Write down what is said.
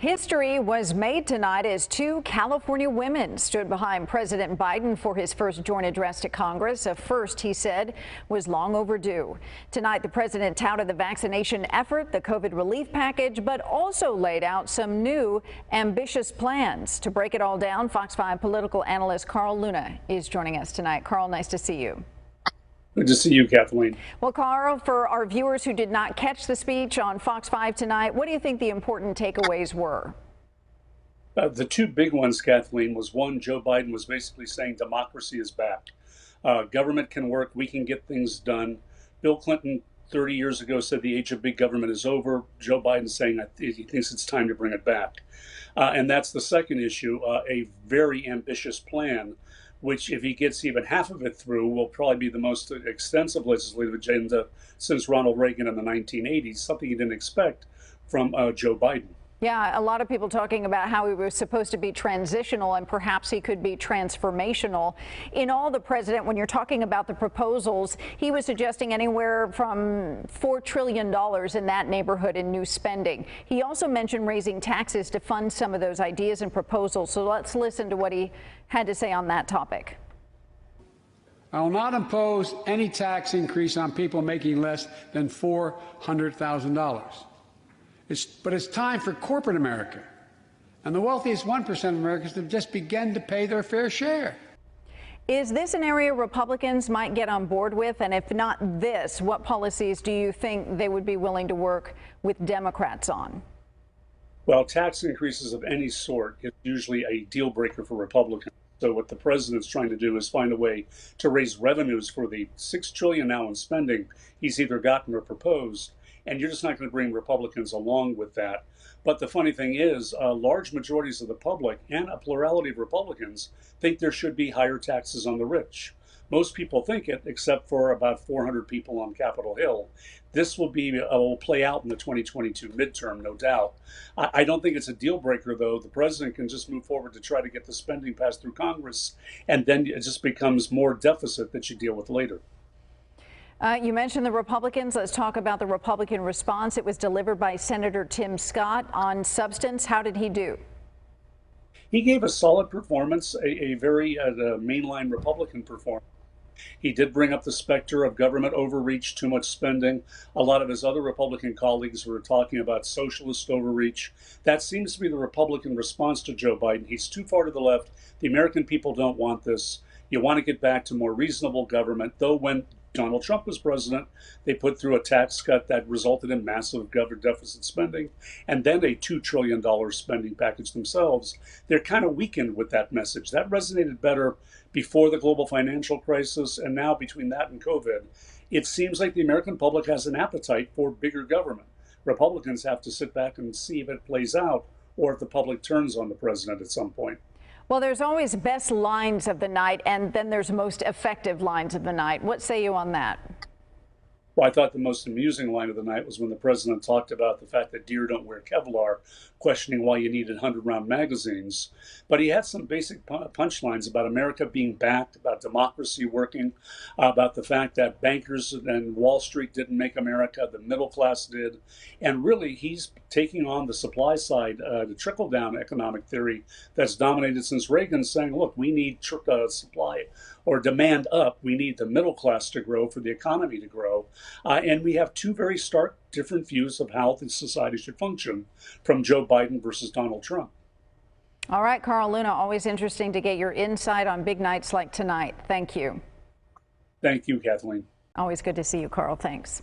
History was made tonight as two California women stood behind President Biden for his first joint address to Congress. A first, he said, was long overdue. Tonight, the president touted the vaccination effort, the COVID relief package, but also laid out some new ambitious plans. To break it all down, Fox 5 political analyst Carl Luna is joining us tonight. Carl, nice to see you. Good to see you, Kathleen. Well, Carl, for our viewers who did not catch the speech on Fox 5 tonight, what do you think the important takeaways were? The two big ones, Kathleen, was one, Joe Biden was basically saying democracy is back. Government can work. We can get things done. Bill Clinton 30 years ago said the age of big government is over. Joe Biden saying he thinks it's time to bring it back. And that's the second issue, a very ambitious plan, which if he gets even half of it through, will probably be the most extensive legislative agenda since Ronald Reagan in the 1980s, something he didn't expect from Joe Biden. Yeah, a lot of people talking about how he was supposed to be transitional and perhaps he could be transformational. In all, the president, when you're talking about the proposals, he was suggesting anywhere from $4 trillion in that neighborhood in new spending. He also mentioned raising taxes to fund some of those ideas and proposals. So let's listen to what he had to say on that topic. I will not impose any tax increase on people making less than $400,000. But it's time for corporate America and the wealthiest 1% of Americans to just begin to pay their fair share. Is this an area Republicans might get on board with? And if not this, what policies do you think they would be willing to work with Democrats on? Well, tax increases of any sort is usually a deal breaker for Republicans. So what the president's trying to do is find a way to raise revenues for the $6 trillion now in spending he's either gotten or proposed. And you're just not going to bring Republicans along with that. But the funny thing is, large majorities of the public and a plurality of Republicans think there should be higher taxes on the rich. Most people think it, except for about 400 people on Capitol Hill. This will play out in the 2022 midterm, no doubt. I don't think it's a deal breaker, though. The president can just move forward to try to get the spending passed through Congress, and then it just becomes more deficit that you deal with later. You mentioned the Republicans. Let's talk about the Republican response. It was delivered by Senator Tim Scott. On substance, how did he do? He gave a solid performance, a very mainline Republican performance. He did bring up the specter of government overreach, too much spending. A lot of his other Republican colleagues were talking about socialist overreach. That seems to be the Republican response to Joe Biden. He's too far to the left. The American people don't want this. You want to get back to more reasonable government, though when Donald Trump was president, they put through a tax cut that resulted in massive government deficit spending and then a $2 trillion spending package themselves. They're kind of weakened with that message. That resonated better before the global financial crisis, and now between that and COVID, it seems like the American public has an appetite for bigger government. Republicans have to sit back and see if it plays out or if the public turns on the president at some point. Well, there's always best lines of the night, and then there's most effective lines of the night. What say you on that? Well, I thought the most amusing line of the night was when the president talked about the fact that deer don't wear Kevlar, questioning why you needed 100-round magazines. But he had some basic punchlines about America being backed, about democracy working, about the fact that bankers and Wall Street didn't make America, the middle class did. And really, he's taking on the supply side, the trickle-down economic theory that's dominated since Reagan, saying, look, we need supply or demand up. We need the middle class to grow for the economy to grow. And we have two very stark different views of how the society should function from Joe Biden versus Donald Trump. All right, Carl Luna, always interesting to get your insight on big nights like tonight. Thank you. Thank you, Kathleen. Always good to see you, Carl. Thanks.